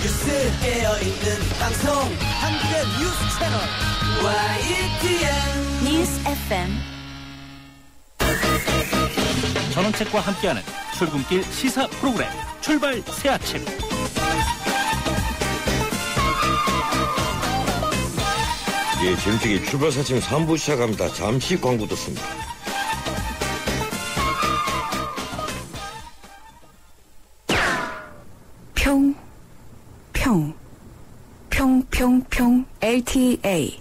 빙긋 깨어있는 방송 한국의 뉴스 채널 YTN 뉴스 FM. 전원책과 함께하는 출근길 시사 프로그램 출발 새아침. 예, 지금까지 출발 새아침 3부 시작합니다. 잠시 광고 듣습니다. 평 LTA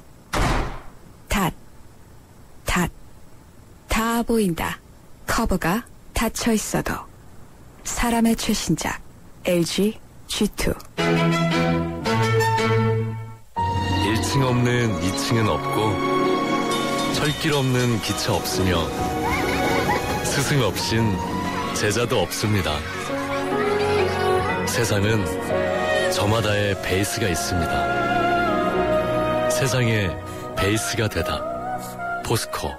다 보인다. 커버가 닫혀 있어도 사람의 최신작 LG G2. 1층 없는 2층은 없고 철길 없는 기차 없으며 스승 없인 제자도 없습니다. 세상은 저마다의 베이스가 있습니다. 세상에 베이스가 되다. 포스코.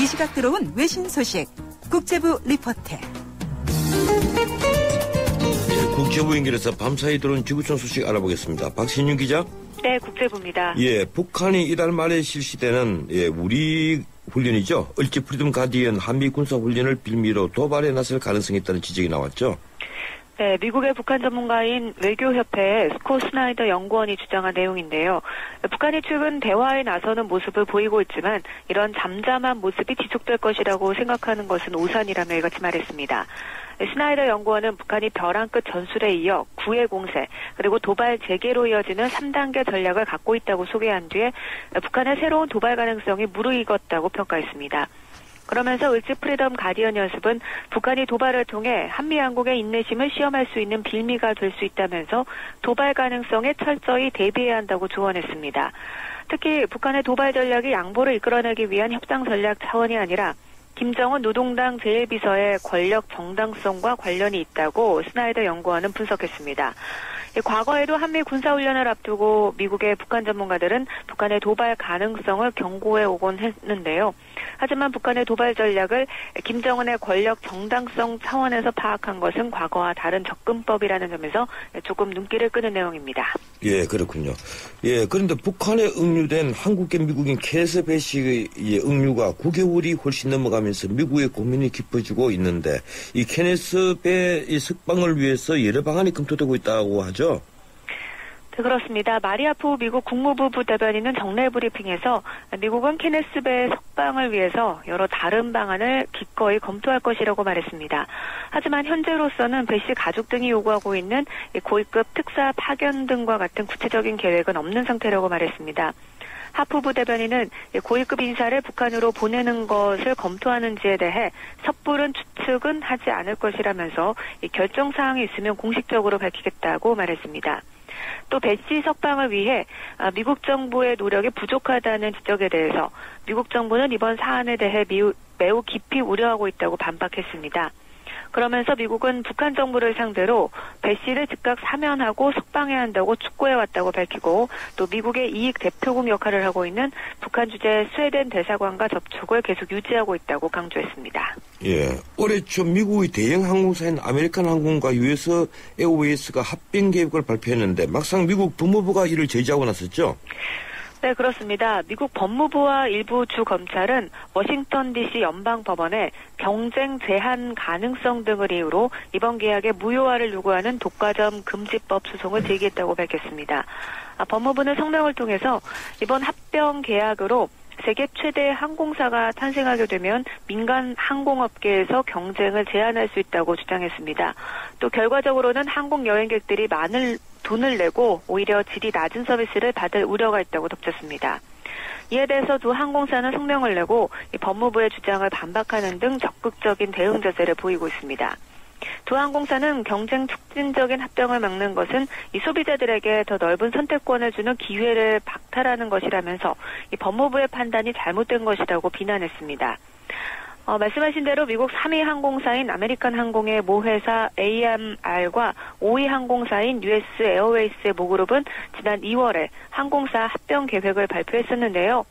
이 시각 들어온 외신 소식 국제부 리포트. 예, 국제부 연결해서 밤사이 들어온 지구촌 소식 알아보겠습니다. 박신윤 기자. 네, 국제부입니다. 예, 북한이 이달 말에 실시되는 우리 훈련이죠. 얼지 프리덤 가디언 한미 군사 훈련을 빌미로 도발에 나설 가능성이 있다는 지적이 나왔죠. 네, 미국의 북한 전문가인 외교협회 스콧 스나이더 연구원이 주장한 내용인데요. 북한이 최근 대화에 나서는 모습을 보이고 있지만 이런 잠잠한 모습이 지속될 것이라고 생각하는 것은 오산이라며 이같이 말했습니다. 스나이더 연구원은 북한이 벼랑 끝 전술에 이어 구해 공세 그리고 도발 재개로 이어지는 3단계 전략을 갖고 있다고 소개한 뒤에 북한의 새로운 도발 가능성이 무르익었다고 평가했습니다. 그러면서 을지 프리덤 가디언 연습은 북한이 도발을 통해 한미양국의 인내심을 시험할 수 있는 빌미가 될 수 있다면서 도발 가능성에 철저히 대비해야 한다고 조언했습니다. 특히 북한의 도발 전략이 양보를 이끌어내기 위한 협상 전략 차원이 아니라 김정은 노동당 제1비서의 권력 정당성과 관련이 있다고 스나이더 연구원은 분석했습니다. 과거에도 한미 군사훈련을 앞두고 미국의 북한 전문가들은 북한의 도발 가능성을 경고해 오곤 했는데요. 하지만 북한의 도발 전략을 김정은의 권력 정당성 차원에서 파악한 것은 과거와 다른 접근법이라는 점에서 조금 눈길을 끄는 내용입니다. 예, 그렇군요. 예, 그런데 북한에 응유된 한국계 미국인 캐스 배 씨의 응유가 9개월이 훨씬 넘어가면서 미국의 고민이 깊어지고 있는데 이 케네스 배의 석방을 위해서 여러 방안이 검토되고 있다고 하죠. 네, 그렇습니다. 마리아프 미국 국무부 부대변인은 정례 브리핑에서 미국은 케네스 배의 석방을 위해서 여러 다른 방안을 기꺼이 검토할 것이라고 말했습니다. 하지만 현재로서는 배 씨 가족 등이 요구하고 있는 고위급 특사 파견 등과 같은 구체적인 계획은 없는 상태라고 말했습니다. 하프 부대변인은 고위급 인사를 북한으로 보내는 것을 검토하는지에 대해 섣부른 추측은 하지 않을 것이라면서 결정사항이 있으면 공식적으로 밝히겠다고 말했습니다. 또 배 씨 석방을 위해 미국 정부의 노력이 부족하다는 지적에 대해서 미국 정부는 이번 사안에 대해 매우 깊이 우려하고 있다고 반박했습니다. 그러면서 미국은 북한 정부를 상대로 배 씨를 즉각 사면하고 석방해야 한다고 촉구해왔다고 밝히고 또 미국의 이익 대표국 역할을 하고 있는 북한 주재 스웨덴 대사관과 접촉을 계속 유지하고 있다고 강조했습니다. 예, 올해 초 미국의 대형 항공사인 아메리칸 항공과 US 에어웨이스가 합병 계획을 발표했는데 막상 미국 법무부가 이를 제지하고 나섰죠? 네, 그렇습니다. 미국 법무부와 일부 주 검찰은 워싱턴 DC 연방법원에 경쟁 제한 가능성 등을 이유로 이번 계약의 무효화를 요구하는 독과점 금지법 소송을 제기했다고 밝혔습니다. 법무부는 성명을 통해서 이번 합병 계약으로 세계 최대 항공사가 탄생하게 되면 민간 항공업계에서 경쟁을 제한할 수 있다고 주장했습니다. 또 결과적으로는 항공 여행객들이 많은 돈을 내고 오히려 질이 낮은 서비스를 받을 우려가 있다고 덧붙였습니다. 이에 대해서 두 항공사는 성명을 내고 법무부의 주장을 반박하는 등 적극적인 대응 자세를 보이고 있습니다. 두 항공사는 경쟁 촉진적인 합병을 막는 것은 이 소비자들에게 더 넓은 선택권을 주는 기회를 박탈하는 것이라면서 이 법무부의 판단이 잘못된 것이라고 비난했습니다. 말씀하신 대로 미국 3위 항공사인 아메리칸 항공의 모회사 AMR과 5위 항공사인 US 에어웨이스의 모그룹은 지난 2월에 항공사 합병 계획을 발표했었는데요.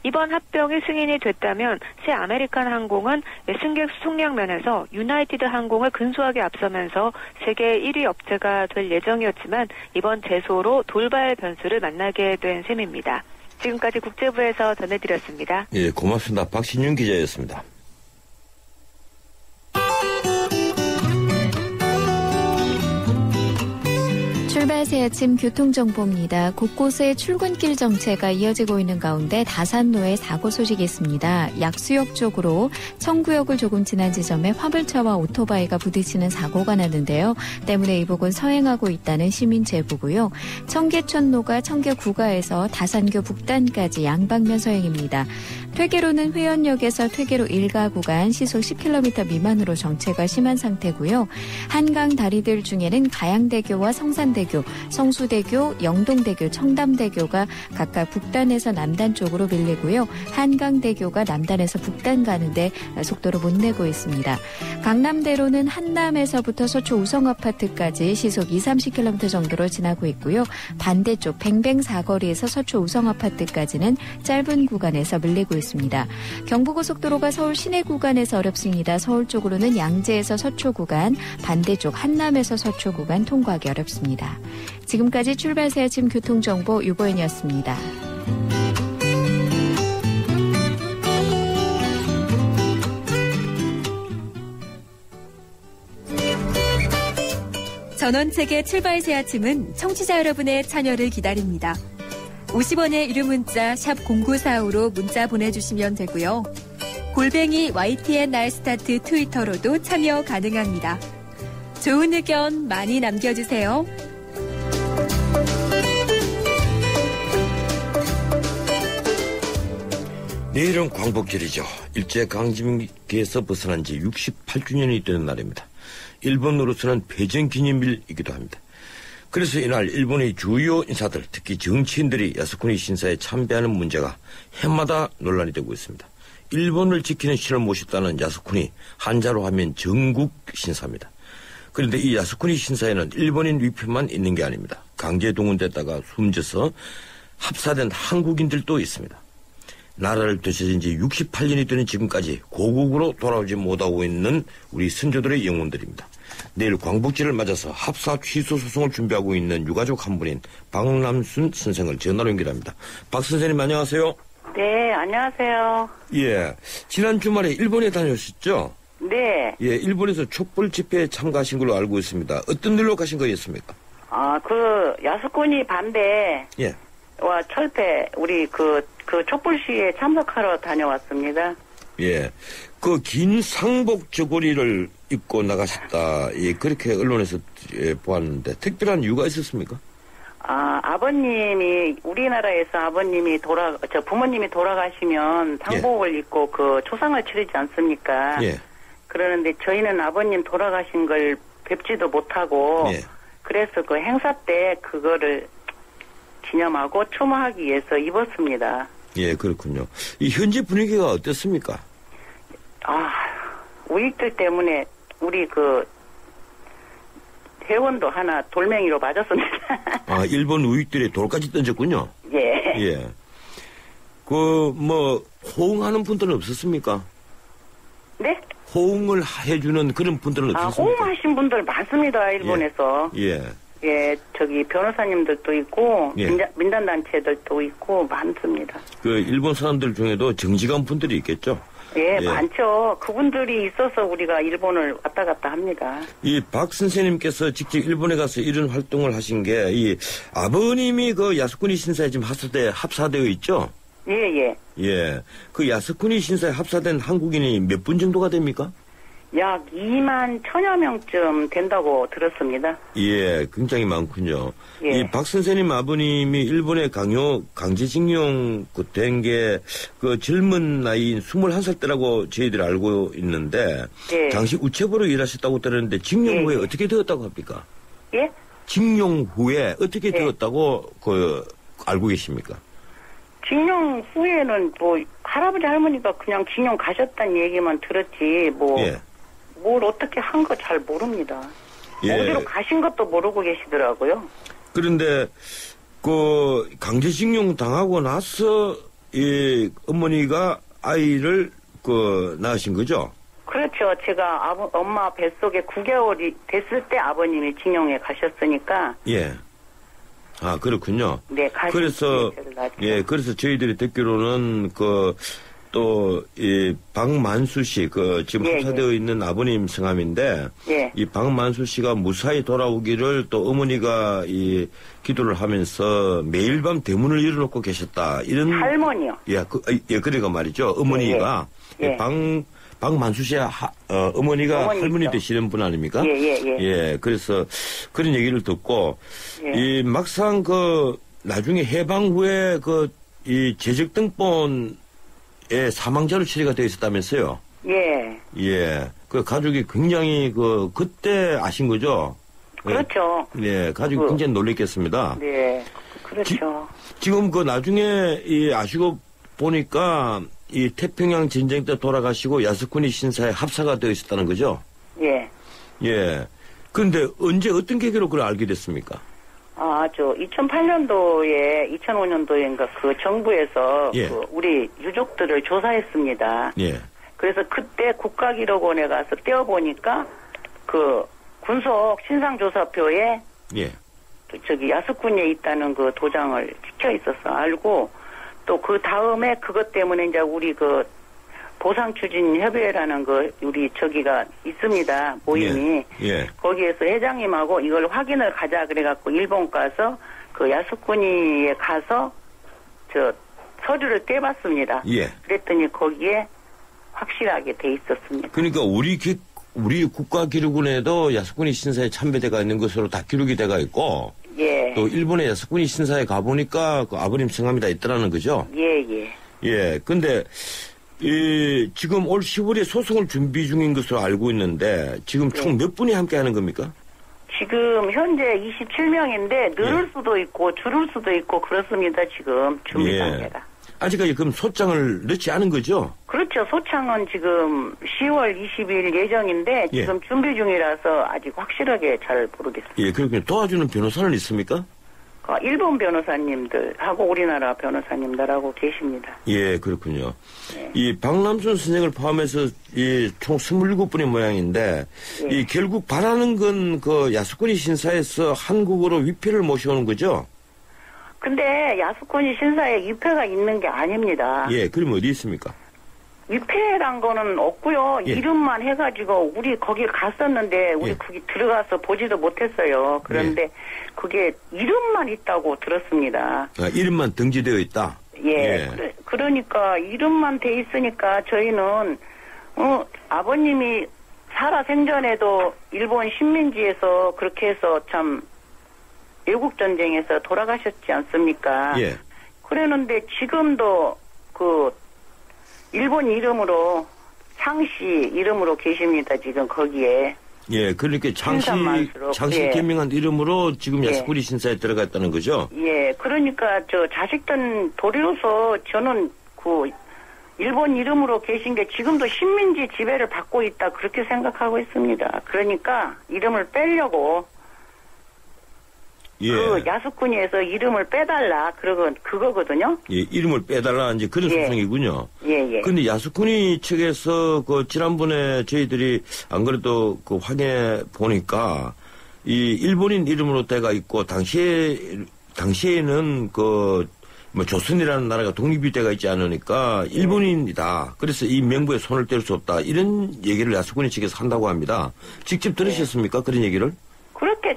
이번 합병이 승인이 됐다면 새 아메리칸 항공은 승객 수송량 면에서 유나이티드 항공을 근소하게 앞서면서 세계 1위 업체가 될 예정이었지만 이번 제소로 돌발 변수를 만나게 된 셈입니다. 지금까지 국제부에서 전해드렸습니다. 예, 고맙습니다. 박신윤 기자였습니다. 출발 새 아침 교통정보입니다. 곳곳에 출근길 정체가 이어지고 있는 가운데 다산로에 사고 소식이 있습니다. 약수역 쪽으로 청구역을 조금 지난 지점에 화물차와 오토바이가 부딪히는 사고가 났는데요. 때문에 이 부근 서행하고 있다는 시민 제보고요. 청계천로가 청계구가에서 다산교 북단까지 양방면 서행입니다. 퇴계로는 회원역에서 퇴계로 1가 구간 시속 10km 미만으로 정체가 심한 상태고요. 한강 다리들 중에는 가양대교와 성산대교, 성수대교, 영동대교, 청담대교가 각각 북단에서 남단 쪽으로 밀리고요. 한강대교가 남단에서 북단 가는데 속도를 못 내고 있습니다. 강남대로는 한남에서부터 서초 우성아파트까지 시속 20-30km 정도로 지나고 있고요. 반대쪽 뱅뱅 사거리에서 서초 우성아파트까지는 짧은 구간에서 밀리고 있습니다. 경부고속도로가 서울 시내 구간에서 어렵습니다. 서울 쪽으로는 양재에서 서초 구간, 반대쪽 한남에서 서초 구간 통과하기 어렵습니다. 지금까지 출발 새 아침 교통정보 유보연이었습니다. 전원책의 출발 새 아침은 청취자 여러분의 참여를 기다립니다. 50원의 유료 문자 샵 0945로 문자 보내주시면 되고요. 골뱅이 YTN 날스타트 트위터로도 참여 가능합니다. 좋은 의견 많이 남겨주세요. 내일은 광복절이죠. 일제강점기에서 벗어난 지 68주년이 되는 날입니다. 일본으로서는 패전기념일이기도 합니다. 그래서 이날 일본의 주요 인사들, 특히 정치인들이 야스쿠니 신사에 참배하는 문제가 해마다 논란이 되고 있습니다. 일본을 지키는 신을 모셨다는 야스쿠니, 한자로 하면 정국 신사입니다. 그런데 이 야스쿠니 신사에는 일본인 위패만 있는 게 아닙니다. 강제 동원됐다가 숨져서 합사된 한국인들도 있습니다. 나라를 되찾은 지 68년이 되는 지금까지 고국으로 돌아오지 못하고 있는 우리 선조들의 영혼들입니다. 내일 광복절을 맞아서 합사 취소 소송을 준비하고 있는 유가족 한 분인 박남순 선생을 전화로 연결합니다. 박 선생님 안녕하세요. 네, 안녕하세요. 예, 지난 주말에 일본에 다녀오셨죠? 네. 예, 일본에서 촛불 집회에 참가하신 걸로 알고 있습니다. 어떤 일로 가신 거였습니까? 야스쿠니 반대. 예. 와, 철폐, 우리 촛불 시위에 참석하러 다녀왔습니다. 예. 그 긴 상복 저고리를 입고 나가셨다. 예, 그렇게 언론에서 보았는데 특별한 이유가 있었습니까? 아버님이, 우리나라에서 부모님이 돌아가시면 상복을 입고 초상을 치르지 않습니까? 예. 그러는데 저희는 아버님 돌아가신 걸 뵙지도 못하고, 예. 그래서 그 행사 때 그거를 기념하고 추모하기 위해서 입었습니다. 예, 그렇군요. 이 현지 분위기가 어땠습니까? 우익들 때문에 우리 회원도 하나 돌멩이로 맞았습니다. 일본 우익들이 돌까지 던졌군요. 예. 예. 호응하는 분들은 없었습니까? 네? 호응을 해주는 그런 분들은 없었습니까? 호응하신 분들 많습니다, 일본에서. 예. 예, 변호사님들도 있고, 예. 민간단체들도 있고, 많습니다. 일본 사람들 중에도 정직한 분들이 있겠죠? 예, 많죠. 그분들이 있어서 우리가 일본을 왔다 갔다 합니다. 이 박 선생님께서 직접 일본에 가서 이런 활동을 하신 게, 아버님이 야스쿠니 신사에 지금 합사되어 있죠? 예. 예. 그 야스쿠니 신사에 합사된 한국인이 몇 분 정도가 됩니까? 약 2만 1000여 명쯤 된다고 들었습니다. 예, 굉장히 많군요. 예. 이 박 선생님 아버님이 일본에 강제징용 된 게 젊은 나이인 21살 때라고 저희들이 알고 있는데, 예. 당시 우체부로 일하셨다고 들었는데, 징용 후에 어떻게 되었다고 합니까? 예? 징용 후에 어떻게 되었다고 알고 계십니까? 징용 후에는 뭐 할아버지 할머니가 그냥 징용 가셨다는 얘기만 들었지 뭐 뭘 어떻게 한 거 잘 모릅니다. 어디로 가신 것도 모르고 계시더라고요. 그런데 그 강제징용 당하고 나서 이 어머니가 아이를 그 낳으신 거죠? 그렇죠. 제가 엄마 뱃속에 9개월이 됐을 때 아버님이 징용에 가셨으니까. 예. 아, 그렇군요. 네, 그래서 그래서 저희들이 듣기로는 또 이 박만수 씨 지금 합사되어 있는 아버님 성함인데 이 박만수 씨가 무사히 돌아오기를 또 어머니가 이 기도를 하면서 매일 밤 대문을 열어놓고 계셨다. 이런 할머니요. 그러니까 말이죠. 어머니가 박만수 씨의 어머니가 할머니 되시는 분 아닙니까? 그래서 그런 얘기를 듣고 이 막상 나중에 해방 후에 이 재적등본에 사망자로 처리가 되어 있었다면서요? 그 가족이 굉장히 그때 아신 거죠? 그렇죠. 가족이 굉장히 놀랬겠습니다. 네, 그렇죠. 지금 나중에 아시고 보니까 이 태평양 전쟁 때 돌아가시고 야스쿠니 신사에 합사가 되어 있었다는 거죠? 그런데 언제 어떤 계기로 그걸 알게 됐습니까? 2008년도에 2005년도인가 그 정부에서 우리 유족들을 조사했습니다. 그래서 그때 국가기록원에 가서 떼어보니까 그 군속 신상조사표에 야스쿠니에 있다는 그 도장을 찍혀 있어서 알고 또 그 다음에 그것 때문에 이제 우리 보상추진협의회라는 우리 저기가 있습니다. 모임이. 거기에서 회장님하고 이걸 확인을 가자 그래갖고 일본 가서 야스쿠니에 가서 서류를 떼봤습니다. 그랬더니 거기에 확실하게 돼 있었습니다. 그러니까 우리 국가기록원에도 야스쿠니 신사에 참배대가 있는 것으로 다 기록이 돼가 있고 또 일본의 야스쿠니 신사에 가보니까 아버님 성함이 다 있더라는 거죠? 근데 지금 올 10월에 소송을 준비 중인 것으로 알고 있는데 지금 총 몇 분이 함께 하는 겁니까? 지금 현재 27명인데 늘을 수도 있고 줄을 수도 있고 그렇습니다. 지금 준비 단계가. 아직까지 그럼 소장을 넣지 않은 거죠? 그렇죠. 소장은 지금 10월 20일 예정인데 지금 준비 중이라서 아직 확실하게 잘 모르겠습니다. 그렇군요. 도와주는 변호사는 있습니까? 일본 변호사님들하고 우리나라 변호사님들하고 계십니다. 그렇군요. 이 박남순 선생을 포함해서 총 27분의 모양인데 결국 바라는 건 야스쿠니 신사에서 한국으로 위패를 모셔오는 거죠? 근데 야스쿠니 신사에 위패가 있는 게 아닙니다. 그럼 어디 있습니까? 위패란 거는 없고요. 이름만 해가지고 우리 거기 갔었는데 우리 거기 들어가서 보지도 못했어요. 그런데 그게 이름만 있다고 들었습니다. 이름만 등재되어 있다? 그러니까 이름만 돼 있으니까 저희는 아버님이 살아 생전에도 일본 식민지에서 그렇게 해서 참 외국전쟁에서 돌아가셨지 않습니까? 그러는데 지금도 일본 이름으로 창씨 이름으로 계십니다. 지금 거기에. 그러니까 창씨 개명한 이름으로 지금 야스쿠니 신사에 들어갔다는 거죠? 그러니까 자식들 도리로서 저는 일본 이름으로 계신 게 지금도 식민지 지배를 받고 있다 그렇게 생각하고 있습니다. 그러니까 이름을 빼려고 야스쿠니에서 이름을 빼달라 그거거든요. 이름을 빼달라 이제 그런 소송이군요. 근데 야스쿠니 측에서 지난번에 저희들이 안 그래도 확인해 보니까 이 일본인 이름으로 돼가 있고 당시에는 조선이라는 나라가 독립이 돼가 있지 않으니까 일본인이다. 그래서 이 명부에 손을 뗄 수 없다. 이런 얘기를 야스쿠니 측에서 한다고 합니다. 직접 들으셨습니까? 그런 얘기를?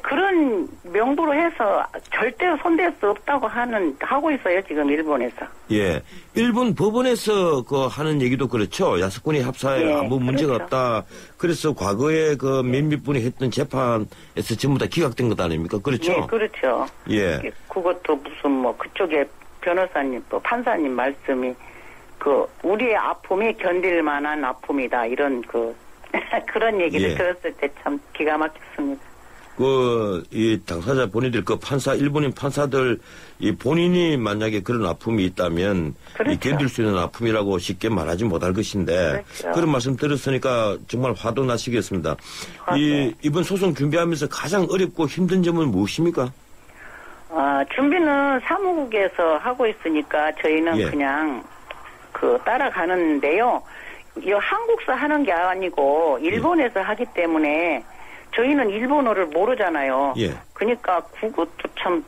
그런 명부로 해서 절대로 손댈 수 없다고 하고 있어요, 지금 일본에서. 일본 법원에서 하는 얘기도 그렇죠. 야스쿠니 합사에 아무 문제가 없다. 그래서 과거에 몇몇 분이 했던 재판에서 전부 다 기각된 것 아닙니까? 그렇죠? 그렇죠. 그것도 무슨 그쪽에 변호사님, 판사님 말씀이 우리의 아픔이 견딜 만한 아픔이다. 이런 그런 얘기를 들었을 때 참 기가 막혔습니다. 이 당사자 본인들, 판사, 일본인 판사들, 본인이 만약에 그런 아픔이 있다면, 그렇죠. 견딜 수 있는 아픔이라고 쉽게 말하지 못할 것인데, 그렇죠. 그런 말씀 들었으니까 정말 화도 나시겠습니다. 이번 소송 준비하면서 가장 어렵고 힘든 점은 무엇입니까? 준비는 사무국에서 하고 있으니까 저희는 그냥 따라가는데요. 이 한국서 하는 게 아니고 일본에서 하기 때문에 저희는 일본어를 모르잖아요. 예. 그러니까 그것도 참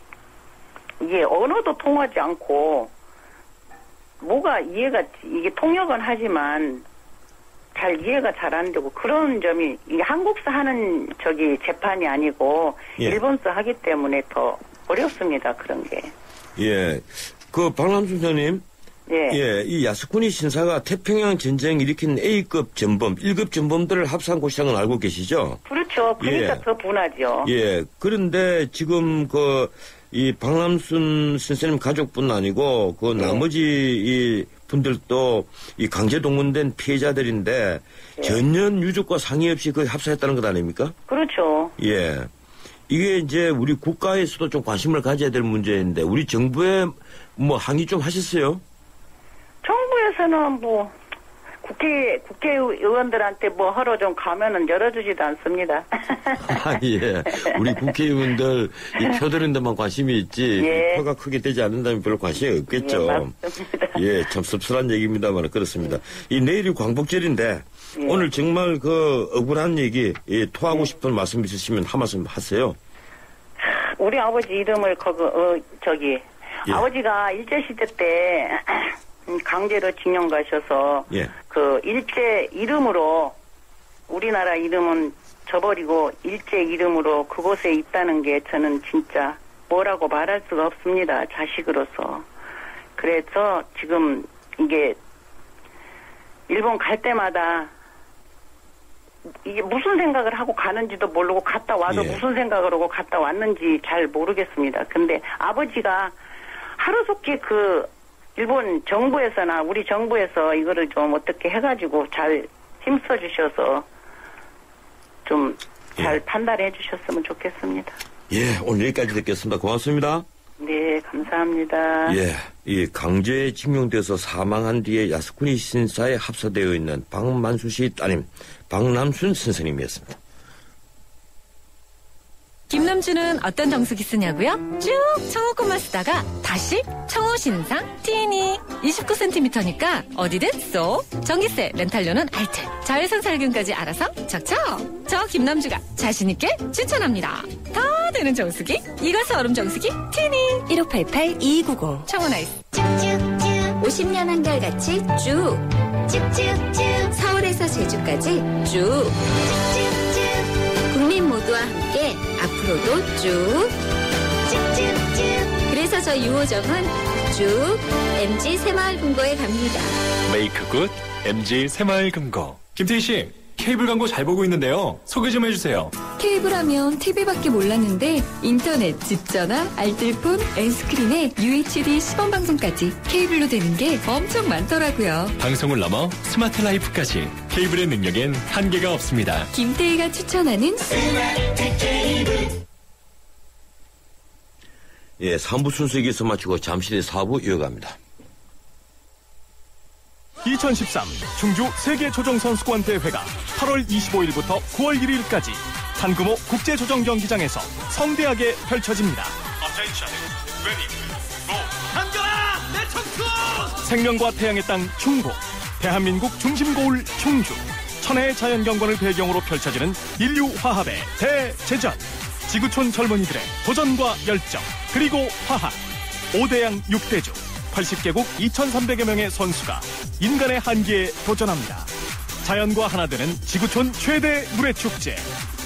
이게 언어도 통하지 않고 뭐가 이해가 이게 통역은 하지만 잘 이해가 잘 안 되고 그런 점이 이게 한국서 하는 재판이 아니고 일본서 하기 때문에 더 어렵습니다. 그런 게. 예. 박남순 선생님. 예, 이 야스쿠니 신사가 태평양 전쟁 일으킨 A급 전범, 1급 전범들을 합사한 곳이라는 건 알고 계시죠? 그렇죠. 그러니까 더 분하죠. 예. 그런데 지금 이 박남순 선생님 가족뿐 아니고 나머지 이 분들도 이 강제 동원된 피해자들인데 전혀 유족과 상의 없이 합사했다는 것 아닙니까? 그렇죠. 예. 이게 이제 우리 국가에서도 좀 관심을 가져야 될 문제인데 우리 정부에 항의 좀 하셨어요? 정부에서는 국회의원들한테 하러 좀 가면은 열어주지도 않습니다. 예. 우리 국회의원들 이 표드는 데만 관심이 있지 표가 크게 되지 않는다면 별로 관심이 없겠죠. 맞습니다. 예, 참 씁쓸한 얘기입니다만 그렇습니다. 이 내일이 광복절인데 오늘 정말 억울한 얘기 토하고 싶은 말씀 있으시면 한 말씀 하세요. 우리 아버지 이름을 아버지가 일제시대 때 강제로 징용 가셔서 일제 이름으로 우리나라 이름은 저버리고 일제 이름으로 그곳에 있다는 게 저는 진짜 뭐라고 말할 수가 없습니다. 자식으로서. 그래서 지금 이게 일본 갈 때마다 이게 무슨 생각을 하고 가는지도 모르고 갔다 와도 무슨 생각을 하고 갔다 왔는지 잘 모르겠습니다. 근데 아버지가 하루속히 일본 정부에서나 우리 정부에서 이거를 좀 어떻게 해가지고 잘 힘써 주셔서 좀 잘 판단해 주셨으면 좋겠습니다. 예, 오늘 여기까지 듣겠습니다. 고맙습니다. 네, 감사합니다. 예, 이 강제에 징용돼서 사망한 뒤에 야스쿠니 신사에 합사되어 있는 박만수 씨 따님 박남순 선생님이었습니다. 김남주는 어떤 정수기 쓰냐고요? 쭉 청호꽃만 쓰다가 다시 청호신상 티니 29cm니까 어디든 쏙. 전기세, 렌탈료는 알뜰. 자외선 살균까지 알아서 척척. 저 김남주가 자신있게 추천합니다. 다 되는 정수기 이거스 얼음 정수기 티니 1588-2290 청호나이스. 쭉쭉쭉 50년 한결같이 쭉 쭉쭉쭉 서울에서 제주까지 쭉 쭉쭉쭉 국민 모두와 함께 앞으로도 쭉 쭉쭉쭉 그래서 저 유호정은 쭉 MG 새마을금고에 갑니다. 메이크 굿 MG 새마을금고. 김태희 씨, 케이블 광고 잘 보고 있는데요. 소개 좀 해주세요. 케이블 하면 TV밖에 몰랐는데 인터넷, 집전화, 알뜰폰, N스크린에 UHD 시범방송까지 케이블로 되는 게 엄청 많더라고요. 방송을 넘어 스마트 라이프까지 케이블의 능력엔 한계가 없습니다. 김태희가 추천하는 스마트 케이블. 예, 3부 순서 여기서 마치고 잠시 뒤에 4부 이어갑니다. 2013 충주 세계조정선수권 대회가 8월 25일부터 9월 1일까지 산금호 국제조정경기장에서 성대하게 펼쳐집니다. 한가라 내 청춘! 생명과 태양의 땅 충북, 대한민국 중심 고을 충주, 천혜의 자연경관을 배경으로 펼쳐지는 인류화합의 대제전. 지구촌 젊은이들의 도전과 열정, 그리고 화합. 5대양 6대주 80개국 2,300여 명의 선수가 인간의 한계에 도전합니다. 자연과 하나 되는 지구촌 최대 물회축제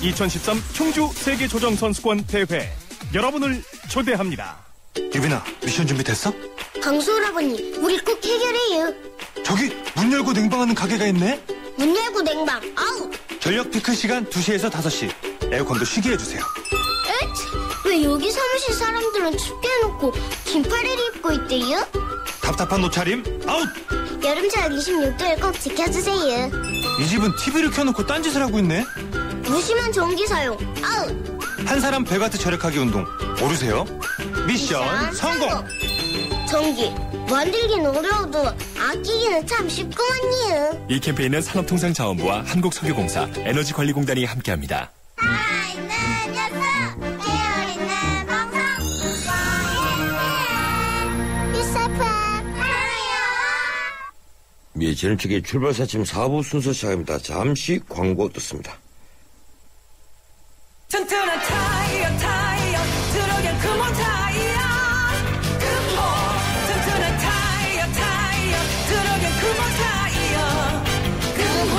2013 충주 세계조정선수권 대회 여러분을 초대합니다. 유빈아, 미션 준비됐어? 강수오라버니, 우리 꼭 해결해요. 저기 문 열고 냉방하는 가게가 있네? 문 열고 냉방, 아우! 전력 피크 시간 2시에서 5시. 에어컨도 쉬게 해주세요. 에잇? 왜 여기 사무실 사람들은 춥게 해놓고 긴팔을 입고 있대요? 답답한 옷차림 아웃! 여름철 26도를 꼭 지켜주세요. 이 집은 TV를 켜놓고 딴짓을 하고 있네? 무심한 전기 사용 아웃! 한 사람 배가트 절약하기 운동 모르세요? 미션 성공! 전기 만들기는 어려워도 아끼기는 참 쉽구만요. 이 캠페인은 산업통상자원부와 한국석유공사, 에너지관리공단이 함께합니다. 예, 저는 측의 출발사침 4부 순서 시작합니다. 잠시 광고 듣습니다. 튼튼한 타이어 들어간 금호 타이어 금호 튼튼한 타이어 들어간 금호 타이어 금호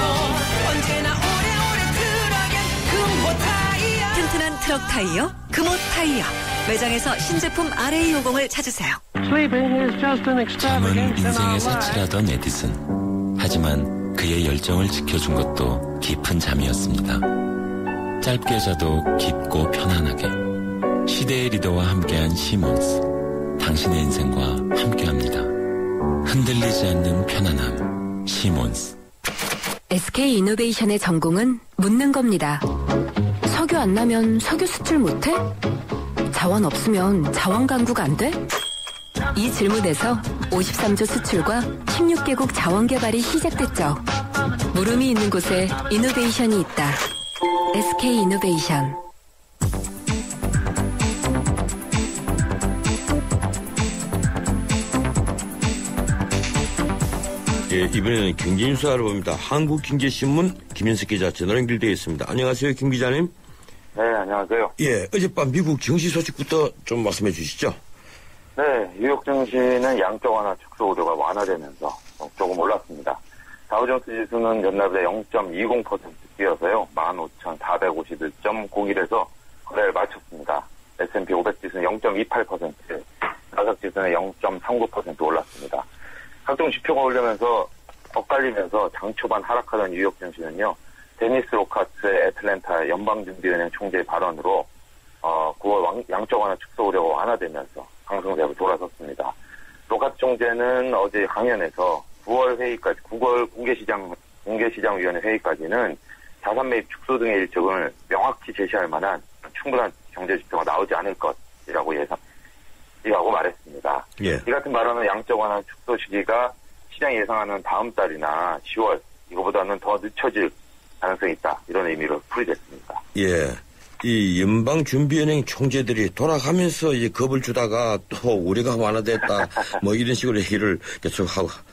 언제나 오래오래 들어간 금호 타이어 튼튼한 트럭 타이어 금호 타이어 매장에서 신제품 RA50을 찾으세요. 잠은 인생의 사치라던 에디슨. 하지만 그의 열정을 지켜준 것도 깊은 잠이었습니다. 짧게 자도 깊고 편안하게. 시대의 리더와 함께한 시몬스. 당신의 인생과 함께합니다. 흔들리지 않는 편안함. 시몬스. SK 이노베이션의 전공은 묻는 겁니다. 석유 안 나면 석유 수출 못해? 자원 없으면 자원 강국 안 돼? 이 질문에서 53조 수출과 16개국 자원 개발이 시작됐죠. 물음이 있는 곳에 이노베이션이 있다. SK 이노베이션. 예, 이번에는 경제뉴스 알아봅니다. 한국경제신문 김현석 기자 전화 연결되어 있습니다. 안녕하세요, 김 기자님. 네, 안녕하세요. 예, 어젯밤 미국 증시 소식부터 좀 말씀해 주시죠. 네, 뉴욕 증시는 양적 완화 축소 우려가 완화되면서 조금 올랐습니다. 다우존스 지수는 전날보다 0.20% 뛰어서요, 15,451.01에서 거래를 마쳤습니다. S&P 500 지수는 0.28%, 나스닥 지수는 0.39% 올랐습니다. 각종 지표가 오르면서 엇갈리면서 장 초반 하락하던 뉴욕 증시는요, 데니스 로카츠의 애틀랜타 연방준비은행 총재의 발언으로 9월 양적 완화 축소 우려가 완화되면서 상승세로 돌아섰습니다. 로카츠 총재는 어제 강연에서 9월 회의까지, 9월 공개시장위원회 회의까지는 자산 매입 축소 등의 일정을 명확히 제시할 만한 충분한 경제 지표가 나오지 않을 것이라고 이라고 말했습니다. 예. 이 같은 발언은 양적 완화 축소 시기가 시장이 예상하는 다음 달이나 10월 이거보다는 더 늦춰질 가능성이 있다. 이런 의미로 풀이됐습니다. 예. 이 연방준비은행 총재들이 돌아가면서 이제 겁을 주다가 또 우리가 완화됐다. 뭐 이런 식으로 얘기를 계속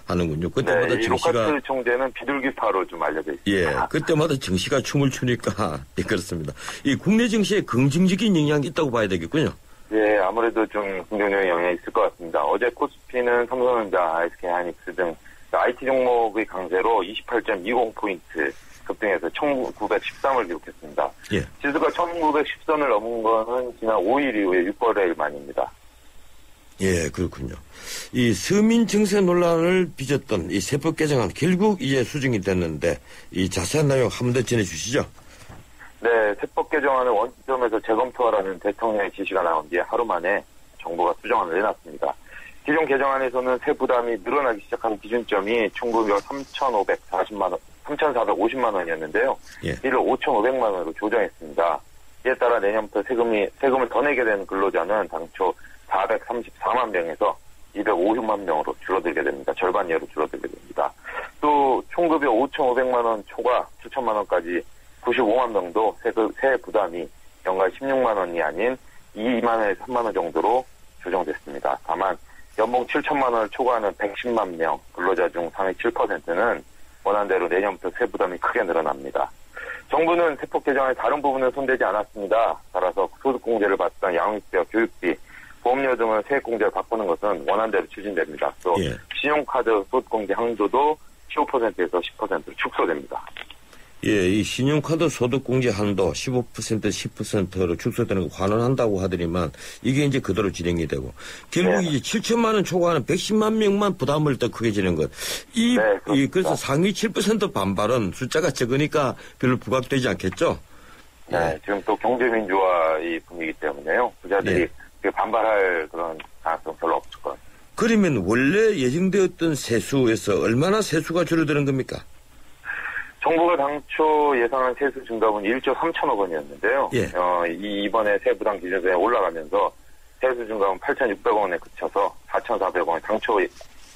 하는군요. 그때마다 네, 증시가. 로카츠 총재는 비둘기파로 좀 알려져 있습니다. 예. 그때마다 증시가 춤을 추니까. 예, 그렇습니다. 이 국내 증시에 긍정적인 영향이 있다고 봐야 되겠군요. 예, 아무래도 좀 긍정적인 영향이 있을 것 같습니다. 어제 코스피는 삼성전자, SK하이닉스 등 IT 종목의 강세로 28.20포인트 급등해서 1913을 기록했습니다. 예. 지수가 1910선을 넘은 거는 지난 5일 이후에 6거래일 만입니다. 예, 그렇군요. 이 서민 증세 논란을 빚었던 이 세법 개정안 결국 이제 수정이 됐는데 이 자세한 내용 한 번 더 전해주시죠. 네, 세법 개정안을 원점에서 재검토하라는 대통령의 지시가 나온 뒤에 하루 만에 정부가 수정안을 내놨습니다. 기존 개정안에서는 세부담이 늘어나기 시작한 기준점이 총 금액 3,450만 원이었는데요. 예. 이를 5,500만 원으로 조정했습니다. 이에 따라 내년부터 세금을 더 내게 되는 근로자는 당초 434만 명에서 250만 명으로 줄어들게 됩니다. 절반 이하로 줄어들게 됩니다. 또 총급여 5,500만 원 초과 7천만 원까지 95만 명도 세 부담이 연간 16만 원이 아닌 2만 원에서 3만 원 정도로 조정됐습니다. 다만 연봉 7천만 원을 초과하는 110만 명 근로자 중 상위 7%는 원안대로 내년부터 세부담이 크게 늘어납니다. 정부는 세법 개정안의 다른 부분은 손대지 않았습니다. 따라서 소득공제를 받던 양육비와 교육비, 보험료 등을 세액공제를 바꾸는 것은 원안대로 추진됩니다. 또 예. 신용카드 소득공제 한도도 15%에서 10%로 축소됩니다. 예, 이 신용카드 소득공제 한도 15% 10%로 축소되는 거 환원한다고 하더니만 이게 이제 그대로 진행이 되고 결국 네. 이제 7천만 원 초과하는 110만 명만 부담을 더 크게 지는 것. 그래서 상위 7% 반발은 숫자가 적으니까 별로 부각되지 않겠죠? 네, 지금 또 경제민주화의 분위기 때문에요. 부자들이 반발할 그런 가능성 별로 없을 것 같아요. 그러면 원래 예정되었던 세수에서 얼마나 세수가 줄어드는 겁니까? 정부가 당초 예상한 세수 증가분 1조 3천억 원이었는데요. 예. 이번에 세부담 기준세에 올라가면서 세수 증가분 8,600원에 그쳐서 4,400원, 당초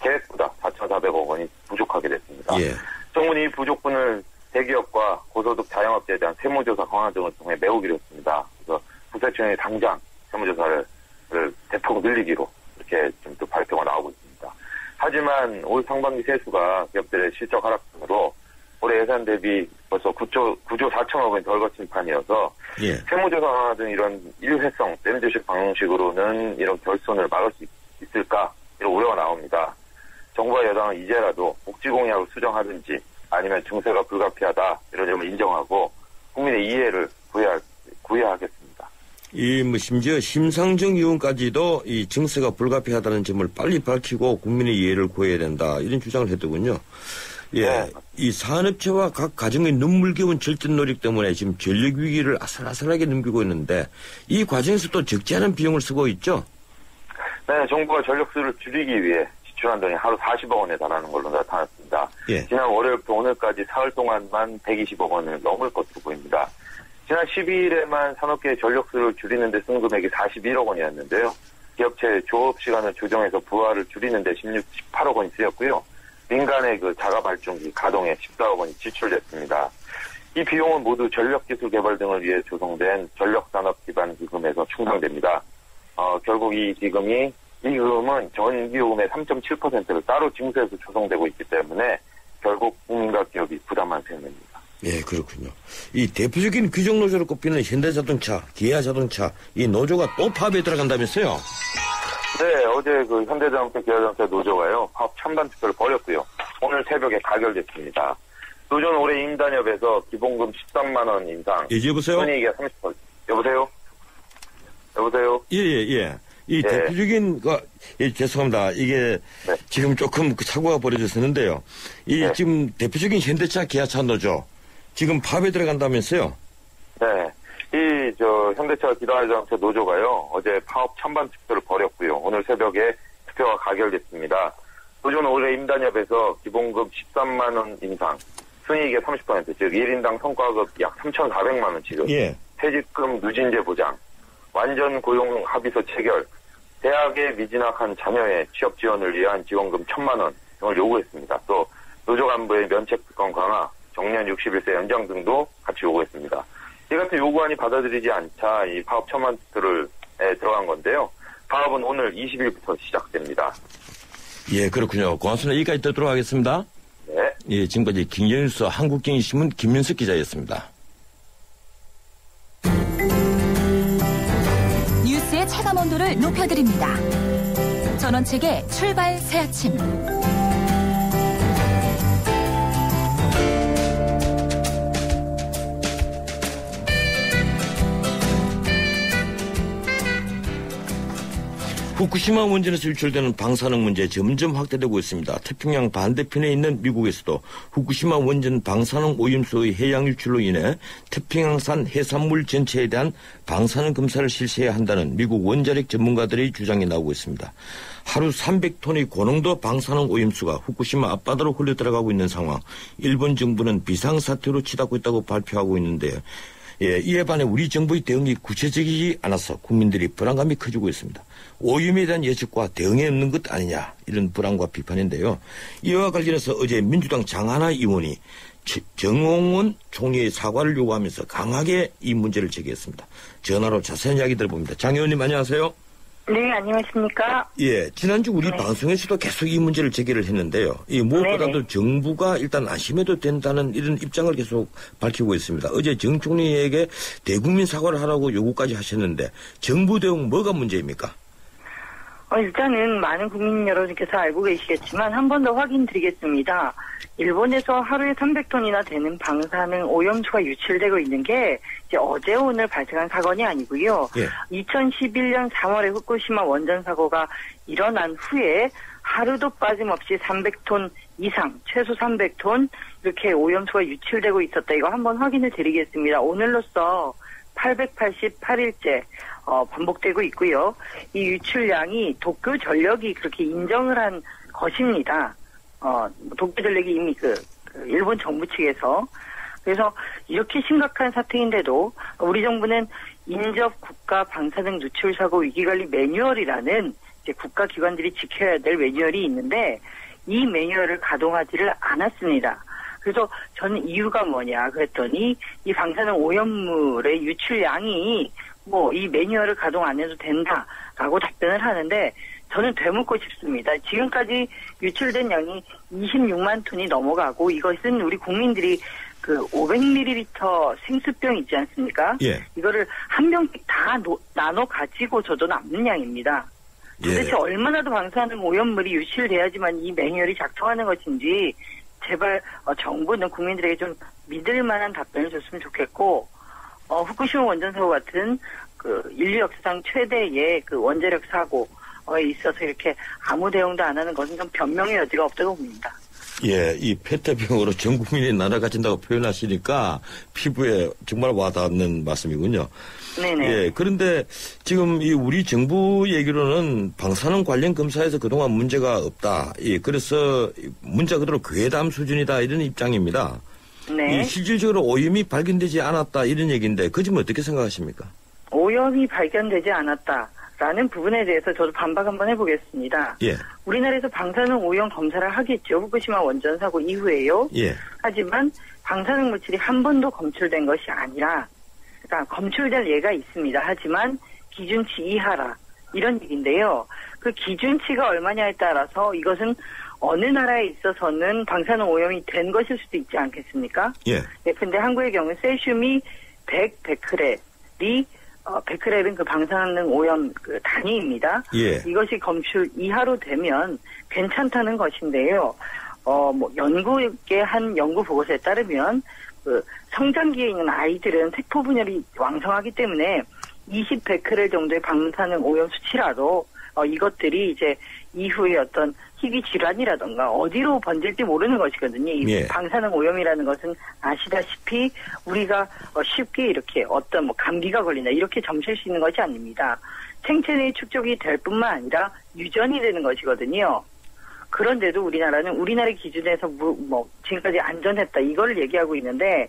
계획보다 4,400억 원이 부족하게 됐습니다. 예. 정부는 이 부족분을 대기업과 고소득 자영업자에 대한 세무조사 강화 등을 통해 메우기로 했습니다. 그래서 국세청이 당장 세무조사를 대폭 늘리기로 이렇게 좀 또 발표가 나오고 있습니다. 하지만 올 상반기 세수가 기업들의 실적 하락 등으로 올해 예산 대비 벌써 9조 4천억 원이 덜 거친 판이어서 예. 세무조사 강화 등 이런 일회성 땜주식 방식으로는 이런 결손을 막을 수 있을까 이런 우려가 나옵니다. 정부와 여당은 이제라도 복지 공약을 수정하든지 아니면 증세가 불가피하다 이런 점을 인정하고 국민의 이해를 구해야 하겠습니다. 심지어 심상정 의원까지도 이 증세가 불가피하다는 점을 빨리 밝히고 국민의 이해를 구해야 된다 이런 주장을 했더군요. 예, 네. 이 산업체와 각 가정의 눈물겨운 절전 노력 때문에 지금 전력 위기를 아슬아슬하게 넘기고 있는데 이 과정에서 또 적지 않은 비용을 쓰고 있죠. 네, 정부가 전력수를 줄이기 위해 지출한 돈이 하루 40억 원에 달하는 걸로 나타났습니다. 예. 지난 월요일부터 오늘까지 사흘 동안만 120억 원을 넘을 것으로 보입니다. 지난 12일에만 산업계의 전력수를 줄이는 데 쓴 금액이 41억 원이었는데요. 기업체 조업 시간을 조정해서 부하를 줄이는 데 18억 원이 쓰였고요. 민간의 그 자가 발전기 가동에 14억 원이 지출됐습니다. 이 비용은 모두 전력기술 개발 등을 위해 조성된 전력산업 기반 기금에서 충당됩니다. 결국 이 기금은 전기요금의 3.7%를 따로 징수해서 조성되고 있기 때문에 결국 국민과 기업이 부담한 셈입니다. 예, 그렇군요. 이 대표적인 규정 노조로 꼽히는 현대자동차, 기아자동차, 이 노조가 또 파업에 들어간다면서요? 네, 어제 그 현대자동차, 기아자동차 노조가요, 파업 찬반 투표를 벌였고요. 오늘 새벽에 가결됐습니다. 노조는 올해 임단협에서 기본금 13만 원 인상. 예, 여보세요? 순이익의 30%. 여보세요? 예. 이 네. 대표적인, 죄송합니다. 이게 네. 지금 조금 사고가 벌어졌었는데요. 네. 지금 대표적인 현대차, 기아차 노조, 지금 파업에 들어간다면서요? 네. 현대차 기아자동차 노조가요, 어제 파업 찬반 투표를 벌였고요. 오늘 새벽에 투표가 가결됐습니다. 노조는 올해 임단협에서 기본급 13만 원 인상, 순이익의 30%, 즉 1인당 성과급 약 3,400만 원 지급, 예. 퇴직금 누진제 보장, 완전 고용 합의서 체결, 대학에 미진학한 자녀의 취업 지원을 위한 지원금 1,000만 원 등을 요구했습니다. 또 노조 간부의 면책 특권 강화, 정년 61세 연장 등도 같이 요구했습니다. 이 같은 요구안이 받아들이지 않자 이 파업 찬반 투표에 들어간 건데요. 파업은 오늘 20일부터 시작됩니다. 예, 그렇군요. 고맙습니다. 여기까지 듣도록 하겠습니다. 네. 예, 지금까지 김경일수 한국경제신문 김민석 기자였습니다. 뉴스의 체감 온도를 높여드립니다. 전원책의 출발 새 아침. 후쿠시마 원전에서 유출되는 방사능 문제 점점 확대되고 있습니다. 태평양 반대편에 있는 미국에서도 후쿠시마 원전 방사능 오염수의 해양 유출로 인해 태평양산 해산물 전체에 대한 방사능 검사를 실시해야 한다는 미국 원자력 전문가들의 주장이 나오고 있습니다. 하루 300톤의 고농도 방사능 오염수가 후쿠시마 앞바다로 흘러들어가고 있는 상황. 일본 정부는 비상사태로 치닫고 있다고 발표하고 있는데요. 예, 이에 반해 우리 정부의 대응이 구체적이지 않아서 국민들이 불안감이 커지고 있습니다. 오염에 대한 예측과 대응이 없는 것 아니냐 이런 불안과 비판인데요. 이와 관련해서 어제 민주당 장하나 의원이 정홍원 총리의 사과를 요구하면서 강하게 이 문제를 제기했습니다. 전화로 자세한 이야기 들어봅니다. 장 의원님 안녕하세요. 네, 안녕하십니까. 예, 지난주 우리 방송에서도 계속 이 문제를 제기를 했는데요. 이 무엇보다도 네네. 정부가 일단 안심해도 된다는 이런 입장을 계속 밝히고 있습니다. 어제 정 총리에게 대국민 사과를 하라고 요구까지 하셨는데 정부 대응 뭐가 문제입니까? 일단은 많은 국민 여러분께서 알고 계시겠지만 한 번 더 확인드리겠습니다. 일본에서 하루에 300톤이나 되는 방사능 오염수가 유출되고 있는 게 이제 어제 오늘 발생한 사건이 아니고요. 예. 2011년 3월에 후쿠시마 원전 사고가 일어난 후에 하루도 빠짐없이 300톤 이상, 최소 300톤 이렇게 오염수가 유출되고 있었다. 이거 한번 확인을 드리겠습니다. 오늘로써 888일째 반복되고 있고요. 이 유출량이 도쿄전력이 그렇게 인정을 한 것입니다. 도쿄전력이 이미 일본 정부 측에서. 그래서 이렇게 심각한 사태인데도 우리 정부는 인접 국가 방사능 누출 사고 위기관리 매뉴얼이라는 이제 국가기관들이 지켜야 될 매뉴얼이 있는데 이 매뉴얼을 가동하지를 않았습니다. 그래서 저는 이유가 뭐냐 그랬더니 이 방사능 오염물의 유출량이 뭐 이 매뉴얼을 가동 안 해도 된다라고 답변을 하는데 저는 되묻고 싶습니다. 지금까지 유출된 양이 26만 톤이 넘어가고 이것은 우리 국민들이 그 500ml 생수병 있지 않습니까? 예. 이거를 한 병씩 다 나눠 가지고 저도 남는 양입니다. 도대체 얼마나 더 방사능 오염물이 유출돼야지만 이 매뉴얼이 작동하는 것인지 제발 정부는 국민들에게 좀 믿을 만한 답변을 줬으면 좋겠고 후쿠시마 원전 사고 같은 그 인류 역사상 최대의 그 원자력 사고에 있어서 이렇게 아무 대응도 안 하는 것은 좀 변명의 여지가 없다고 봅니다. 예, 이 페트병으로 전 국민이 날아가진다고 표현하시니까 피부에 정말 와닿는 말씀이군요. 네네. 예, 그런데 지금 이 우리 정부 얘기로는 방사능 관련 검사에서 그동안 문제가 없다. 예, 그래서 문자 그대로 괴담 수준이다 이런 입장입니다. 네. 이 실질적으로 오염이 발견되지 않았다 이런 얘기인데 그 점은 어떻게 생각하십니까? 오염이 발견되지 않았다라는 부분에 대해서 저도 반박 한번 해보겠습니다. 예. 우리나라에서 방사능 오염 검사를 하겠죠. 후쿠시마 원전 사고 이후에요. 예. 하지만 방사능 물질이 한 번도 검출된 것이 아니라 그러니까 검출될 예가 있습니다. 하지만 기준치 이하라 이런 얘기인데요. 그 기준치가 얼마냐에 따라서 이것은 어느 나라에 있어서는 방사능 오염이 된 것일 수도 있지 않겠습니까? 예. 네, 근데 한국의 경우 세슘이 100 베크렐이 베크렐은 그 방사능 오염 그 단위입니다. 예. 이것이 검출 이하로 되면 괜찮다는 것인데요. 뭐 연구계 한 연구 보고서에 따르면 그 성장기에 있는 아이들은 세포 분열이 왕성하기 때문에 20 베크렐 정도의 방사능 오염 수치라도 이것들이 이제 이후에 어떤 희귀 질환이라던가 어디로 번질지 모르는 것이거든요. 이 예. 방사능 오염이라는 것은 아시다시피 우리가 쉽게 이렇게 어떤 뭐 감기가 걸린다 이렇게 점칠 수 있는 것이 아닙니다. 생체 내에 축적이 될 뿐만 아니라 유전이 되는 것이거든요. 그런데도 우리나라는 우리나라 기준에서 뭐 지금까지 안전했다 이걸 얘기하고 있는데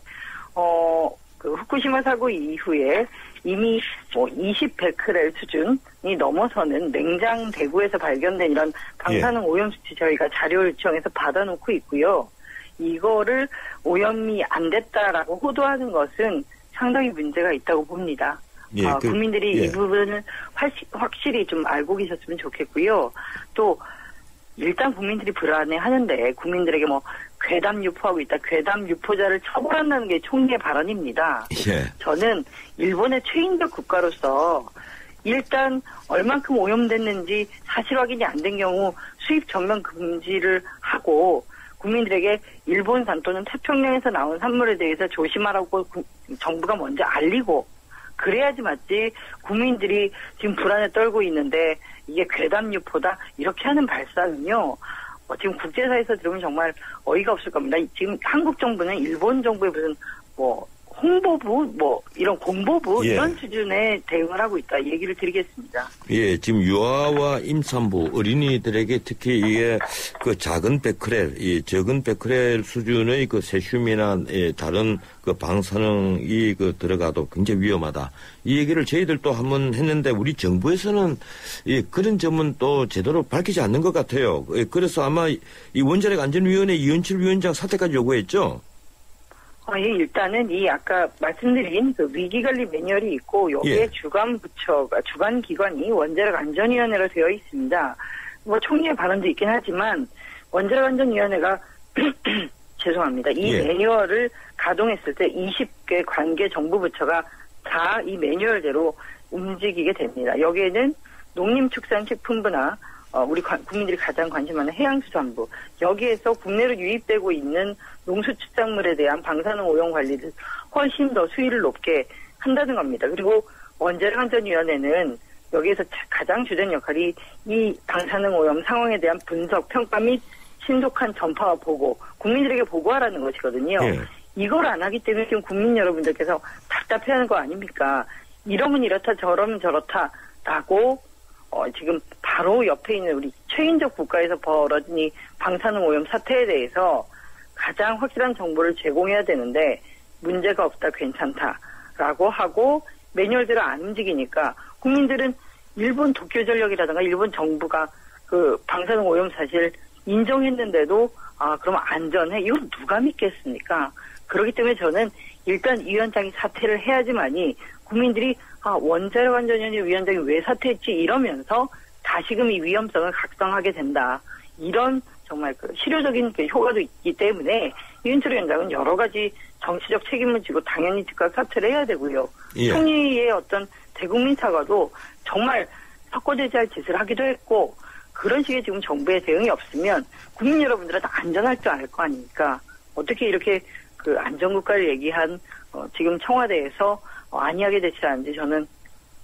그 후쿠시마 사고 이후에 이미 뭐 20 베크렐 수준이 넘어서는 냉장 대구에서 발견된 이런 방사능 오염 수치 저희가 자료 요청해서 받아놓고 있고요. 이거를 오염이 안 됐다라고 호도하는 것은 상당히 문제가 있다고 봅니다. 예, 국민들이 이 부분을 확실히 좀 알고 계셨으면 좋겠고요. 또 일단 국민들이 불안해하는데 국민들에게 뭐 괴담 유포하고 있다. 괴담 유포자를 처벌한다는 게 총리의 발언입니다. 예. 저는 일본의 최인적 국가로서 일단 얼만큼 오염됐는지 사실 확인이 안 된 경우 수입 전면 금지를 하고 국민들에게 일본산 또는 태평양에서 나온 산물에 대해서 조심하라고 정부가 먼저 알리고 그래야지 맞지 국민들이 지금 불안에 떨고 있는데 이게 괴담 유포다 이렇게 하는 발상은요. 지금 국제사에서 들으면 정말 어이가 없을 겁니다. 지금 한국 정부는 일본 정부의 무슨 뭐 홍보부 뭐 이런 공보부 예. 이런 수준의 대응을 하고 있다 얘기를 드리겠습니다. 예, 지금 유아와 임산부 어린이들에게 특히 이게 그 작은 베크렐, 이 적은 베크렐 수준의 그 세슘이나 다른 그 방사능이 그 들어가도 굉장히 위험하다. 이 얘기를 저희들도 한번 했는데 우리 정부에서는 그런 점은 또 제대로 밝히지 않는 것 같아요. 그래서 아마 이 원자력 안전위원회 이은철 위원장 사퇴까지 요구했죠. 예, 일단은 이 아까 말씀드린 그 위기관리 매뉴얼이 있고 여기에 예. 주관 기관이 원자력 안전위원회로 되어 있습니다. 뭐 총리의 발언도 있긴 하지만 원자력 안전위원회가 죄송합니다. 이 예. 매뉴얼을 가동했을 때 20개 관계 정부 부처가 다 이 매뉴얼대로 움직이게 됩니다. 여기에는 농림축산식품부나 우리 국민들이 가장 관심하는 해양수산부 여기에서 국내로 유입되고 있는 농수축산물에 대한 방사능 오염 관리를 훨씬 더 수위를 높게 한다는 겁니다. 그리고 원자력 안전위원회는 여기에서 가장 주된 역할이 이 방사능 오염 상황에 대한 분석, 평가 및 신속한 전파와 보고 국민들에게 보고하라는 것이거든요. 예. 이걸 안 하기 때문에 지금 국민 여러분들께서 답답해하는 거 아닙니까? 이러면 이렇다 저러면 저렇다라고 지금 바로 옆에 있는 우리 최인적 국가에서 벌어진 이 방사능 오염 사태에 대해서 가장 확실한 정보를 제공해야 되는데 문제가 없다, 괜찮다라고 하고 매뉴얼대로 안 움직이니까 국민들은 일본 도쿄전력이라든가 일본 정부가 그 방사능 오염 사실 인정했는데도 그럼 안전해? 이건 누가 믿겠습니까? 그렇기 때문에 저는 일단 이 위원장이 사퇴를 해야지만이 국민들이 원자력 안전위원회 위원장이 왜 사퇴했지 이러면서 다시금 이 위험성을 각성하게 된다. 이런 정말 그 실효적인 그 효과도 있기 때문에 이윤철 위원장은 여러 가지 정치적 책임을 지고 당연히 즉각 사퇴를 해야 되고요. 예. 총리의 어떤 대국민 사과도 정말 석고대죄할 짓을 하기도 했고 그런 식의 지금 정부의 대응이 없으면 국민 여러분들은 다 안전할 줄 알 거 아닙니까? 어떻게 이렇게 그 안전국가를 얘기한 지금 청와대에서 안이하게 되지 않은지 저는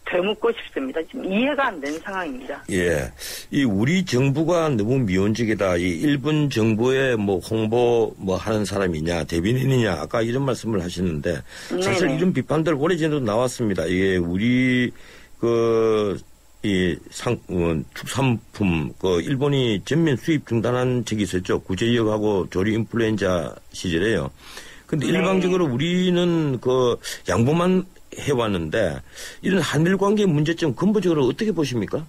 되묻고 싶습니다. 지금 이해가 안 되는 상황입니다. 예. 이 우리 정부가 너무 미온적이다. 이 일본 정부의 뭐 홍보 뭐 하는 사람이냐, 대변인이냐, 아까 이런 말씀을 하시는데 사실 네네. 이런 비판들 오래전에도 나왔습니다. 이게 우리 축산품, 일본이 전면 수입 중단한 적이 있었죠. 구제역하고 조류 인플루엔자 시절에요. 근데 일방적으로 우리는 양보만 해왔는데 이런 한일 관계 문제점 근본적으로 어떻게 보십니까?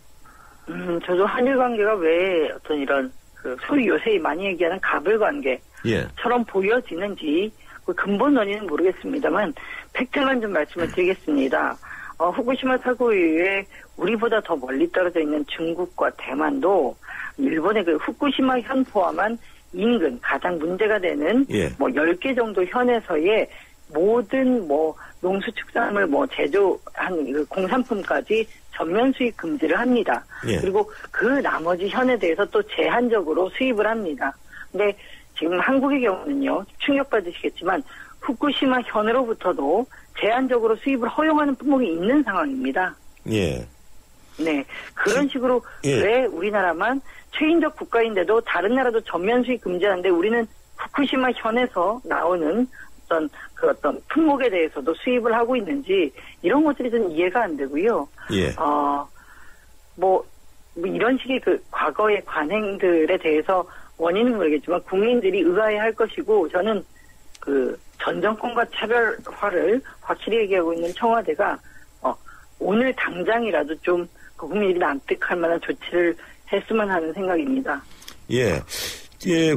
저도 한일 관계가 왜 어떤 이런 소위 요새 많이 얘기하는 가불 관계처럼 보여지는지 그 근본 원인은 모르겠습니다만 팩트만 좀 말씀을 드리겠습니다. 후쿠시마 사고 이후에 우리보다 더 멀리 떨어져 있는 중국과 대만도 일본의 그 후쿠시마 현 포함한 인근 가장 문제가 되는 10개 정도 현에서의 모든 농수축산물 제조한 그 공산품까지 전면 수입 금지를 합니다. 그리고 그 나머지 현에 대해서 또 제한적으로 수입을 합니다. 근데 지금 한국의 경우는요, 충격받으시겠지만 후쿠시마 현으로부터도 제한적으로 수입을 허용하는 품목이 있는 상황입니다. 예. 네. 그런 식으로 왜 우리나라만 최인적 국가인데도 다른 나라도 전면 수입 금지하는데 우리는 후쿠시마 현에서 나오는 어떤 품목에 대해서도 수입을 하고 있는지 이런 것들이 좀 이해가 안 되고요. 예. 이런 식의 그 과거의 관행들에 대해서 원인은 모르겠지만 국민들이 의아해할 것이고 저는 그 전 정권과 차별화를 확실히 얘기하고 있는 청와대가 오늘 당장이라도 좀 국민들이 납득할 만한 조치를 했으면 하는 생각입니다. 예.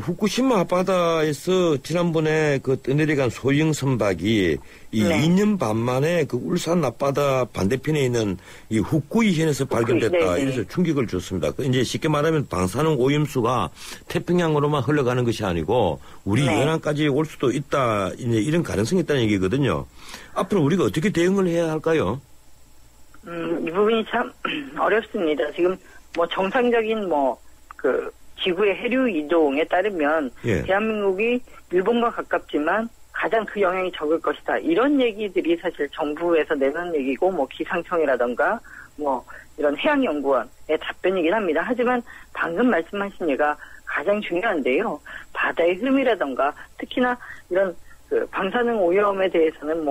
후쿠시마 앞바다에서 지난번에 떠내려간 소형 선박이 2년 반 만에 울산 앞바다 반대편에 있는 이 후쿠이현에서 발견됐다. 이래서 충격을 줬습니다. 이제 쉽게 말하면 방사능 오염수가 태평양으로만 흘러가는 것이 아니고 우리 연안까지 올 수도 있다. 이제 이런 가능성이 있다는 얘기거든요. 앞으로 우리가 어떻게 대응을 해야 할까요? 이 부분이 참 어렵습니다. 지금 정상적인 지구의 해류 이동에 따르면 대한민국이 일본과 가깝지만 가장 그 영향이 적을 것이다. 이런 얘기들이 사실 정부에서 내놓은 얘기고 기상청이라던가 이런 해양연구원의 답변이긴 합니다. 하지만 방금 말씀하신 얘가 가장 중요한데요. 바다의 흠이라던가 특히나 이런 방사능 오염에 대해서는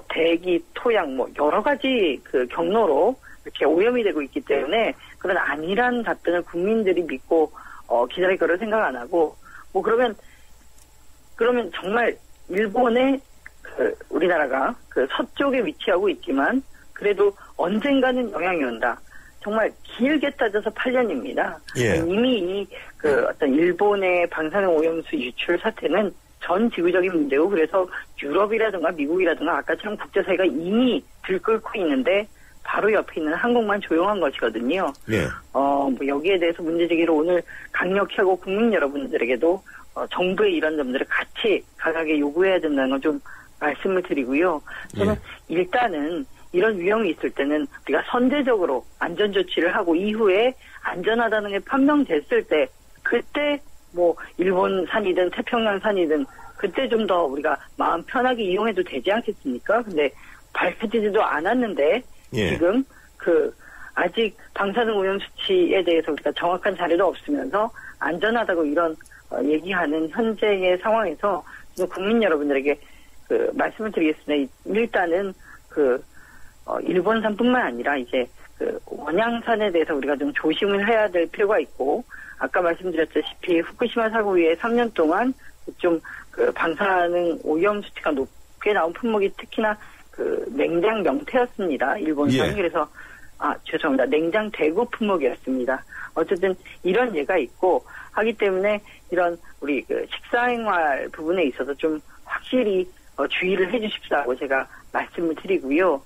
대기, 토양 여러 가지 경로로 이렇게 오염이 되고 있기 때문에 그런 안일한 답변을 국민들이 믿고 기다릴 거를 생각 안 하고 그러면 정말 일본의 우리나라가 서쪽에 위치하고 있지만 그래도 언젠가는 영향이 온다. 정말 길게 따져서 8년입니다. 이미 이 어떤 일본의 방사능 오염수 유출 사태는 전 지구적인 문제고 그래서 유럽이라든가 미국이라든가 아까처럼 국제사회가 이미 들끓고 있는데 바로 옆에 있는 한국만 조용한 것이거든요. 여기에 대해서 문제제기를 오늘 강력히 하고 국민 여러분들에게도 정부의 이런 점들을 같이 강하게 요구해야 된다는 걸 좀 말씀을 드리고요. 저는 일단은 이런 위험이 있을 때는 우리가 선제적으로 안전조치를 하고 이후에 안전하다는 게 판명됐을 때 그때 일본산이든 태평양산이든 그때 좀 더 우리가 마음 편하게 이용해도 되지 않겠습니까? 근데 밝혀지지도 않았는데 지금 아직 방사능 오염 수치에 대해서 우리가 정확한 자료도 없으면서 안전하다고 이런 얘기하는 현재의 상황에서 국민 여러분들에게 말씀을 드리겠습니다. 일단은 일본산뿐만 아니라 이제 원양산에 대해서 우리가 좀 조심을 해야 될 필요가 있고 아까 말씀드렸다시피 후쿠시마 사고 이후에 3년 동안 좀 그 방사능 오염 수치가 높게 나온 품목이 특히나 그 냉장 명태였습니다. 일본산. 그래서 죄송합니다. 냉장 대구 품목이었습니다. 어쨌든 이런 예가 있고 하기 때문에 이런 우리 그 식사생활 부분에 있어서 좀 확실히 주의를 해주십사고 제가 말씀을 드리고요.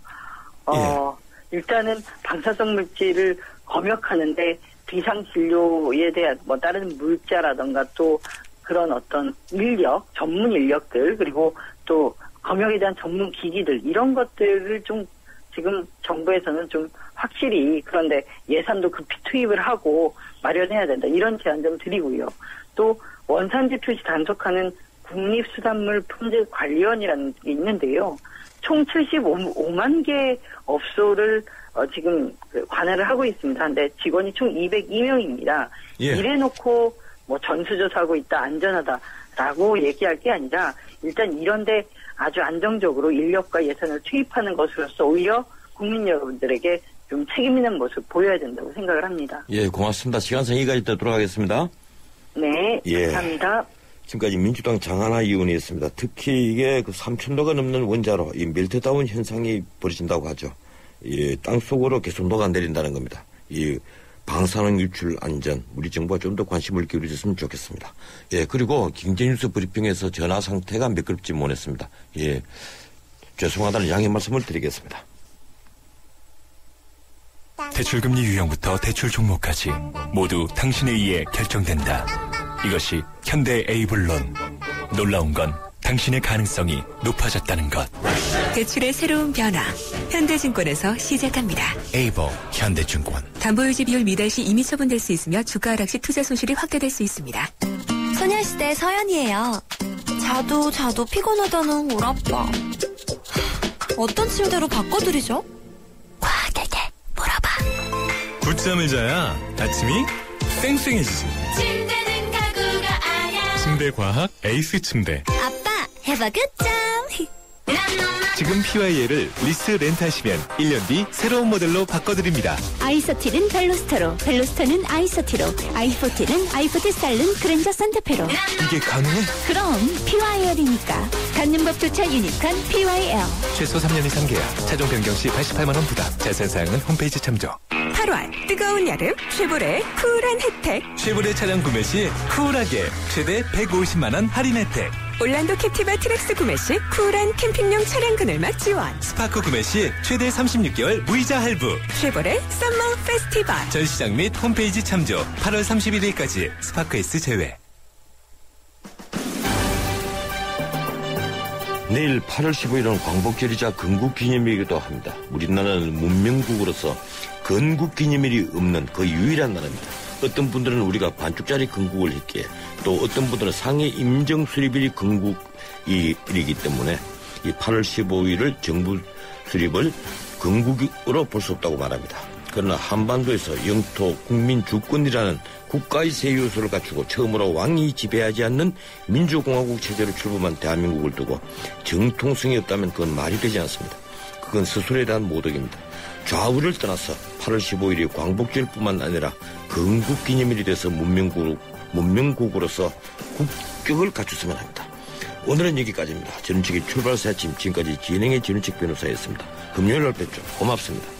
일단은 방사성 물질을 검역하는데 비상진료에 대한 다른 물자라던가 또 그런 어떤 인력, 전문 인력들 그리고 또 검역에 대한 전문 기기들 이런 것들을 좀 지금 정부에서는 좀 확실히 그런데 예산도 급히 투입을 하고 마련해야 된다. 이런 제안 좀 드리고요. 또 원산지 표시 단속하는 국립수산물 품질관리원이라는 게 있는데요. 총 75만 개 업소를 지금 관할을 하고 있습니다. 근데 직원이 총 202명입니다. 이래놓고 전수조사하고 있다, 안전하다라고 얘기할 게 아니라 일단 이런데 아주 안정적으로 인력과 예산을 투입하는 것으로서 오히려 국민 여러분들에게 좀 책임 있는 모습 보여야 된다고 생각을 합니다. 고맙습니다. 시간상 여기까지 듣도록 하겠습니다. 네, 감사합니다. 지금까지 민주당 장하나 의원이었습니다. 특히 이게 그 3,000도가 넘는 원자로 이 멜트다운 현상이 벌어진다고 하죠. 땅 속으로 계속 녹아내린다는 겁니다. 이 방사능 유출 안전, 우리 정부가 좀 더 관심을 기울여줬으면 좋겠습니다. 그리고 경제뉴스 브리핑에서 전화 상태가 매끄럽지 못했습니다. 죄송하다는 양해 말씀을 드리겠습니다. 대출금리 유형부터 대출 종목까지 모두 당신에 의해 결정된다. 이것이 현대 에이블론. 놀라운 건 당신의 가능성이 높아졌다는 것. 대출의 새로운 변화. 현대증권에서 시작합니다. 에이블 현대증권. 담보유지 비율 미달 시 이미 처분될 수 있으며 주가 하락 시 투자 손실이 확대될 수 있습니다. 소녀시대 서연이에요. 자도 피곤하다는 우리 아빠. 어떤 침대로 바꿔드리죠? 과하게 물어봐. 굿잠을 자야 아침이 쌩쌩해지지. 침대는 가구가 아냐. 침대 과학 에이스 침대. 아빠 해봐 굿잠. 지금 PYL을 리스 렌트하시면 1년 뒤 새로운 모델로 바꿔드립니다. 아이서티는 벨로스터로, 벨로스터는 아이서티로, 아이포티는 아이포티 스타일은 그랜저 산타페로. 이게 가능해? 그럼 PYL이니까. 갖는 법조차 유니크한 PYL. 최소 3년 이상 계약. 차종 변경 시 88만 원 부담. 자세한 사항은 홈페이지 참조. 8월 뜨거운 여름 쉐보레 쿨한 혜택. 쉐보레 차량 구매 시 쿨하게 최대 150만 원 할인 혜택. 올란도 캡티바 트랙스 구매 시 쿨한 캠핑용 차량 그늘막 지원. 스파크 구매 시 최대 36개월 무이자 할부. 쉐보레 썸머 페스티벌. 전시장 및 홈페이지 참조. 8월 31일까지 스파크 S 제외. 내일 8월 15일은 광복절이자 건국기념일이기도 합니다. 우리나라는 문명국으로서 건국기념일이 없는 거의 유일한 나라입니다. 어떤 분들은 우리가 반쪽짜리 건국을 했기에 또 어떤 분들은 상해 임정 수립일이 건국일이기 때문에 이 8월 15일을 정부 수립을 건국으로 볼 수 없다고 말합니다. 그러나 한반도에서 영토, 국민 주권이라는 국가의 세 요소를 갖추고 처음으로 왕이 지배하지 않는 민주공화국 체제로 출범한 대한민국을 두고 정통성이 없다면 그건 말이 되지 않습니다. 그건 스스로에 대한 모독입니다. 좌우를 떠나서 8월 15일이 광복절뿐만 아니라 건국기념일이 돼서 문명국으로서 국격을 갖췄으면 합니다. 오늘은 여기까지입니다. 전원책의 출발새 아침 지금까지 진행의 전원책 변호사였습니다. 금요일 날 뵙죠. 고맙습니다.